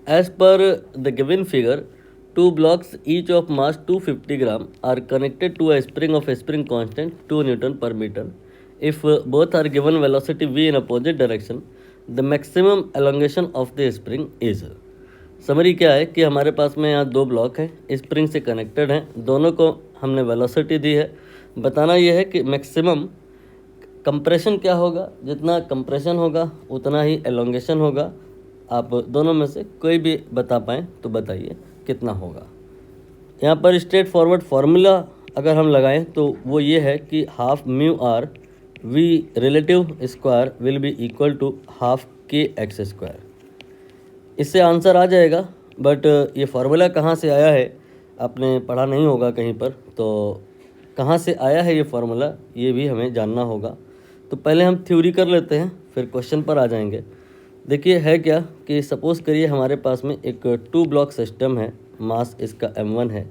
As per the given figure, two blocks each of mass 250 gram are connected to a spring of a spring constant 2 Newton per meter. If both are given velocity v in opposite direction, the maximum elongation of the spring is. Summary क्या है कि हमारे पास में यहाँ दो block हैं, spring से connected हैं, दोनों को हमने वेलोसिटी दी है। बताना यह है कि मैक्सिमम कंप्रेशन क्या होगा, जितना कंप्रेशन होगा उतना ही एलोंगेशन होगा। आप दोनों में से कोई भी बता पाएँ तो बताइए कितना होगा। यहाँ पर स्ट्रेट फॉरवर्ड फार्मूला अगर हम लगाएं तो वो ये है कि half mu R V relative square will be equal to half K X square. इससे आंसर आ जाएगा, बट ये फार्मूला कहाँ से आया है आपने पढ़ा नहीं होगा कहीं पर, तो कहाँ से आया है ये फार्मूला ये भी हमें जानना होगा। तो पहले हम थ्योरी कर लेते हैं, फिर क्वेश्चन पर आ जाएंगे। देखिए है क्या कि सपोज़ करिए हमारे पास में एक 2 ब्लॉक सिस्टम है, मास इसका m1 है,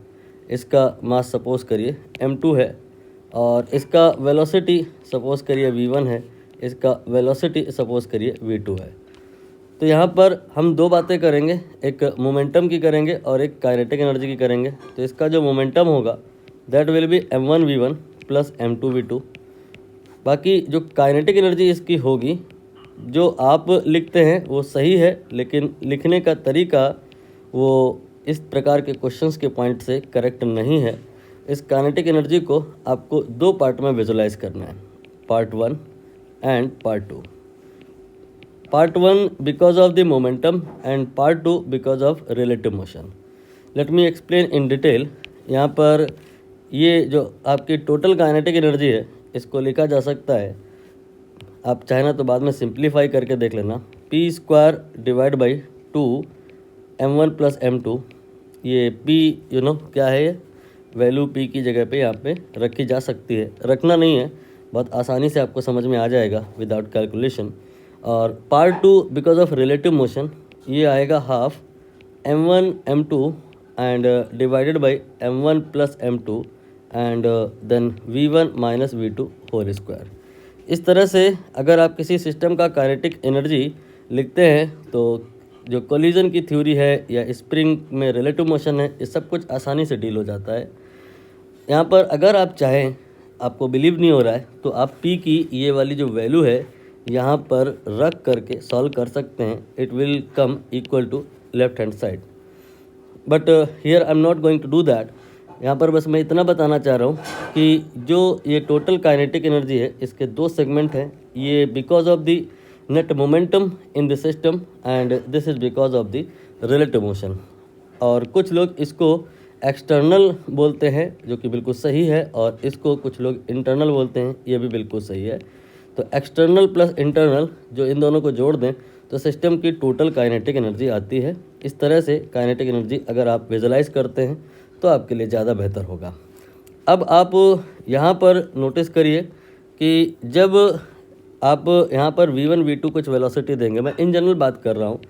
इसका मास सपोज़ करिए m2 है, और इसका वेलोसिटी सपोज़ करिए v1 है, इसका वेलोसिटी सपोज़ करिए v2 है। तो यहाँ पर हम दो बातें करेंगे, एक मोमेंटम की करेंगे और एक काइनेटिक एनर्जी की करेंगे। तो इसका जो मोमेंटम होगा that will be m1 v1 plus m2 v2। बाकी जो काइनेटिक एनर्जी इसकी होगी, जो आप लिखते हैं वो सही है, लेकिन लिखने का तरीका वो इस प्रकार के क्वेश्चंस के पॉइंट से करेक्ट नहीं है। इस काइनेटिक एनर्जी को आपको दो पार्ट में विजुलाइज करना है, part 1 and part 2। Part 1 because of the momentum and part 2 because of relative motion. Let me explain in detail. यहाँ पर ये जो आपकी टोटल काइनेटिक एनर्जी है इसको लिखा जा सकता है, आप चाहे ना तो बाद में सिंप्लीफाई करके देख लेना, P square divide by 2 m1 plus m2। ये p क्या है, ये वैल्यू p की जगह पे यहाँ पे रखी जा सकती है, रखना नहीं है, बहुत आसानी से आपको समझ में आ जाएगा विदाउट कैलकुलेशन। और part 2 because of relative motion, ये आएगा half m1 m2 and divided by m1 plus m2 and then v1 minus v2 whole square. इस तरह से अगर आप किसी सिस्टम का काइनेटिक एनर्जी लिखते हैं तो जो कोलिजन की थ्योरी है या स्प्रिंग में रिलेटिव मोशन है, ये सब कुछ आसानी से डील हो जाता है। यहाँ पर अगर आप चाहें, आपको बिलीव नहीं हो रहा है, तो आप p की ये वाली जो वैल्यू है यहाँ पर रख करके सॉल्व कर सकते हैं। It will come equal to left hand side, but here I am not going to do that. यहाँ पर बस मैं इतना बताना चाह रहा हूँ कि जो ये टोटल काइनेटिक एनर्जी है इसके दो सेगमेंट हैं, ये because of the net momentum in the system and this is because of the relative motion. और कुछ लोग इसको एक्सटर्नल बोलते हैं जो कि बिल्कुल सही है, और इसको कुछ लोग इंटरनल बोलते हैं, ये भी बिल्कुल सही है। तो एक्सटर्नल प्लस इंटरनल जो इन दोनों को जोड़ दें तो सिस्टम की टोटल काइनेटिक एनर्जी आती है। इस तरह से काइनेटिक एनर्जी अगर आप विजुलाइज करते हैं तो आपके लिए ज़्यादा बेहतर होगा। अब आप यहाँ पर नोटिस करिए कि जब आप यहाँ पर v1 v2 कुछ वेलोसिटी देंगे, मैं इन जनरल बात कर रहा हूँ,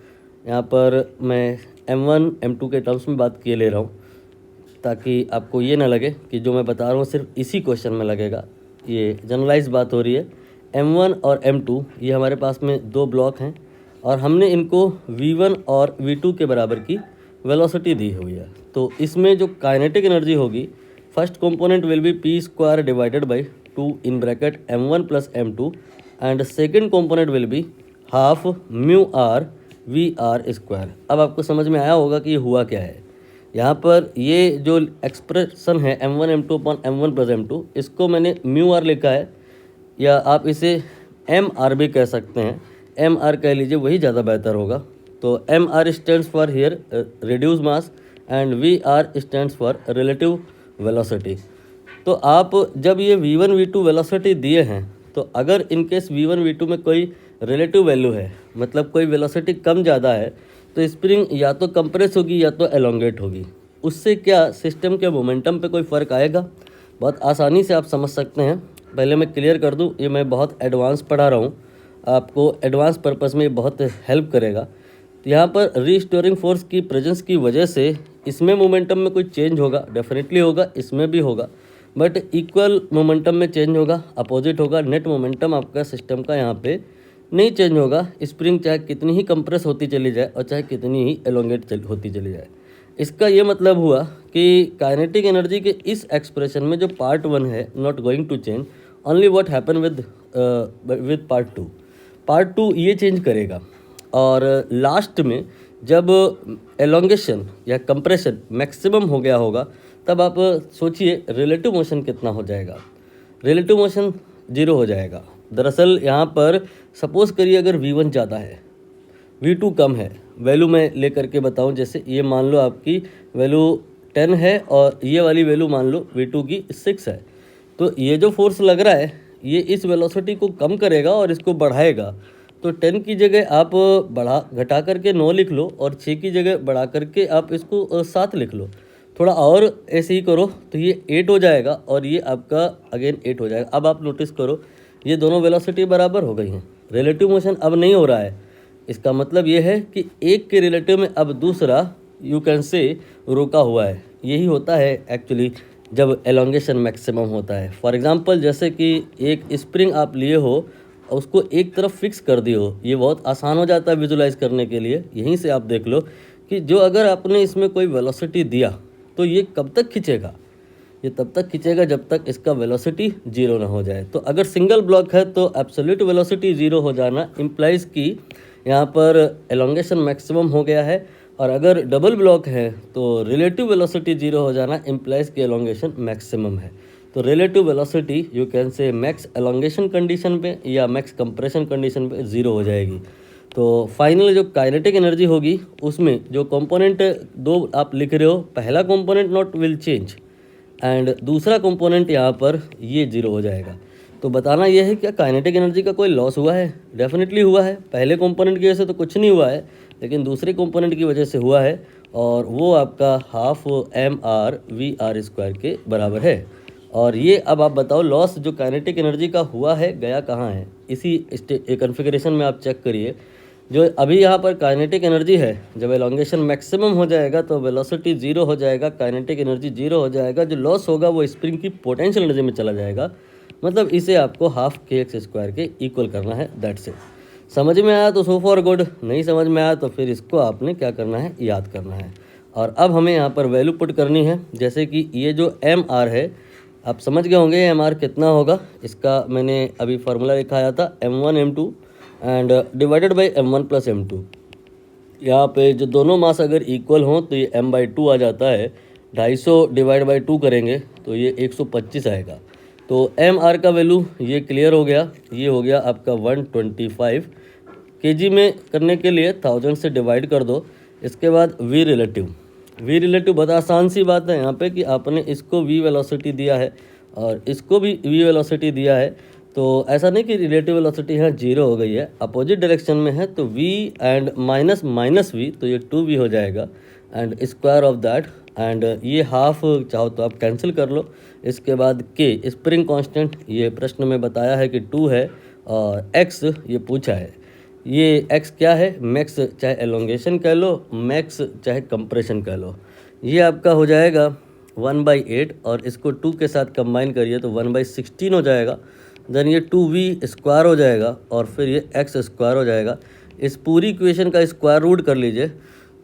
यहाँ पर मैं m1 m2 के टर्म्स में बात किए ले रहा हूँ ताकि आपको ये ना लगे कि जो मैं बता रहा हूँ सिर्फ इसी क्वेश्चन में लगेगा। ये जनरलाइज बात हो रही है। m1 और m2 ये हमारे पास में दो ब्लॉक हैं और हमने इनको v1 और v2 के बराबर की वेलोसिटी दी हुई है। तो इसमें जो काइनेटिक एनर्जी होगी, first component will be P square divided by 2 in bracket m1 plus m2 and second component will be half mu R V R square. अब आपको समझ में आया होगा कि ये हुआ क्या है। यहाँ पर ये जो एक्सप्रेशन है m1 m2 upon m1 plus m2, इसको मैंने म्यू आर लिखा है, या आप इसे एम आर भी कह सकते हैं, एम आर कह लीजिए, वही ज़्यादा बेहतर होगा। तो M R stands for here reduce mass and V R stands for relative velocity. तो आप जब ये v1 v2 वेलोसिटी दिए हैं, तो अगर इनकेस v1 v2 में कोई रिलेटिव वैल्यू है, मतलब कोई वेलोसिटी कम ज़्यादा है, तो स्प्रिंग या तो कंप्रेस होगी या तो एलोंगेट होगी। उससे क्या सिस्टम के मोमेंटम पे कोई फ़र्क आएगा? बहुत आसानी से आप समझ सकते हैं। पहले मैं क्लियर कर दूं, ये मैं बहुत एडवांस पढ़ा रहा हूँ, आपको एडवांस पर्पस में बहुत हेल्प करेगा। तो यहाँ पर रीस्टोरिंग फोर्स की प्रेजेंस की वजह से इसमें मोमेंटम में कोई चेंज होगा, डेफिनेटली होगा, इसमें भी होगा, बट इक्वल मोमेंटम में चेंज होगा, अपोजिट होगा। नेट मोमेंटम आपका सिस्टम का यहाँ पे नहीं चेंज होगा। स्प्रिंग चाहे कितनी ही कंप्रेस होती चली जाए और चाहे कितनी ही एलोंगेट होती चली जाए। इसका ये मतलब हुआ कि काइनेटिक एनर्जी के इस एक्सप्रेशन में जो पार्ट 1 है not going to change, only what happen with part 2। Part 2 ये चेंज करेगा और लास्ट में जब एलोंगेशन या कंप्रेशन मैक्सिमम हो गया होगा तब आप सोचिए रिलेटिव मोशन कितना हो जाएगा। रिलेटिव मोशन 0 हो जाएगा। दरअसल यहाँ पर सपोज करिए अगर V1 ज़्यादा है, V2 कम है, वैल्यू मैं लेकर के बताऊँ, जैसे ये मान लो आपकी वैल्यू 10 है और ये वाली वैल्यू मान लो V2 की 6 है, तो ये जो फोर्स लग रहा है ये इस वेलोसिटी को कम करेगा और इसको बढ़ाएगा। तो 10 की जगह आप घटा करके 9 लिख लो और 6 की जगह बढ़ा करके आप इसको 7 लिख लो। थोड़ा और ऐसे ही करो तो ये 8 हो जाएगा और ये आपका अगेन 8 हो जाएगा। अब आप नोटिस करो ये दोनों वेलोसिटी बराबर हो गई हैं। रिलेटिव मोशन अब नहीं हो रहा है। इसका मतलब ये है कि एक के रिलेटिव में अब दूसरा यू कैन से रुका हुआ है। यही होता है एक्चुअली जब एलोंगेशन मैक्सिमम होता है। फॉर एग्जांपल जैसे कि एक स्प्रिंग आप लिए हो और उसको एक तरफ फिक्स कर दी हो, ये बहुत आसान हो जाता है विजुलाइज करने के लिए। यहीं से आप देख लो कि जो अगर आपने इसमें कोई वेलोसिटी दिया तो ये कब तक खींचेगा, ये तब तक खींचेगा जब तक इसका वेलोसिटी 0 ना हो जाए। तो अगर सिंगल ब्लॉक है तो एब्सोल्यूट वेलोसिटी 0 हो जाना इम्प्लाइज कि यहाँ पर एलोंगेशन मैक्सिमम हो गया है, और अगर डबल ब्लॉक है तो रिलेटिव वेलोसिटी 0 हो जाना इम्प्लाइज कि एलोंगेशन मैक्सिमम है। तो relative velocity you can say max elongation condition पे या मैक्स कंप्रेशन कंडीशन पे 0 हो जाएगी। तो फाइनल जो काइनेटिक एनर्जी होगी उसमें जो कंपोनेंट 2 आप लिख रहे हो, पहला component not will change and दूसरा कंपोनेंट यहाँ पर ये 0 हो जाएगा। तो बताना यह है क्या काइनेटिक एनर्जी का कोई लॉस हुआ है? डेफिनेटली हुआ है। पहले कंपोनेंट की वजह से तो कुछ नहीं हुआ है, लेकिन दूसरे कंपोनेंट की वजह से हुआ है और वो आपका हाफ mr/v² के बराबर है। और ये अब आप बताओ लॉस जो काइनेटिक एनर्जी का हुआ है गया कहाँ है? इसी कॉन्फ़िगरेशन में आप चेक करिए। जो अभी यहाँ पर काइनेटिक एनर्जी है, जब एलोंगेशन मैक्सिमम हो जाएगा तो वेलोसिटी 0 हो जाएगा, काइनेटिक एनर्जी 0 हो जाएगा। जो लॉस होगा वो स्प्रिंग की पोटेंशियल एनर्जी में चला जाएगा। मतलब इसे आपको हाफ kx² के इक्वल करना है। That's it. समझ में आया तो सो फॉर गुड, नहीं समझ में आया तो फिर इसको आपने क्या करना है, याद करना है। और अब हमें यहाँ पर वैल्यू पुट करनी है। जैसे कि ये जो mr है, आप समझ गए होंगे mr कितना होगा। इसका मैंने अभी फार्मूला लिखाया था m1 m2 and divided by m1 plus m2। यहाँ पे जो दोनों मास अगर इक्वल हों तो ये m/2 आ जाता है। 250 डिवाइड बाई 2 करेंगे तो ये 125 आएगा। तो mr का वैल्यू ये क्लियर हो गया। ये हो गया आपका 125 kg में करने के लिए 1000 से डिवाइड कर दो। इसके बाद v रिलेटिव बहुत आसान सी बात है यहाँ पे कि आपने इसको v वेलोसिटी दिया है और इसको भी v वेलोसिटी दिया है। तो ऐसा नहीं कि रिलेटिव वेलोसिटी यहाँ 0 हो गई है, अपोजिट डायरेक्शन में है तो v एंड माइनस v, तो ये 2v हो जाएगा and square of that and ये हाफ चाहो तो आप कैंसिल कर लो। इसके बाद k स्प्रिंग कांस्टेंट, ये प्रश्न में बताया है कि 2 है और x ये पूछा है। ये x क्या है? मैक्स चाहे एलोंगेशन कह लो, मैक्स चाहे कंप्रेशन कह लो। ये आपका हो जाएगा 1/8 और इसको 2 के साथ कंबाइन करिए तो 1/16 हो जाएगा। देन ये 2v² हो जाएगा और फिर ये x² हो जाएगा। इस पूरी इक्वेशन का स्क्वायर रूट कर लीजिए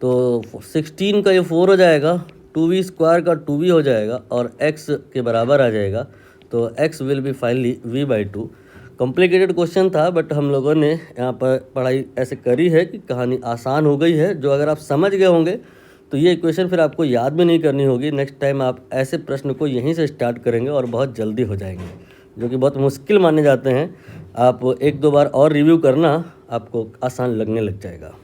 तो 16 का ये 4 हो जाएगा, 2v² का 2v हो जाएगा और x के बराबर आ जाएगा। तो x will be finally v/2। Complicated question था बट हम लोगों ने यहाँ पर पढ़ाई ऐसे करी है कि कहानी आसान हो गई है। जो अगर आप समझ गए होंगे तो ये इक्वेशन फिर आपको याद भी नहीं करनी होगी। नेक्स्ट टाइम आप ऐसे प्रश्न को यहीं से स्टार्ट करेंगे और बहुत जल्दी हो जाएंगे, जो कि बहुत मुश्किल माने जाते हैं। आप 1-2 बार और रिव्यू करना, आपको आसान लगने लग जाएगा।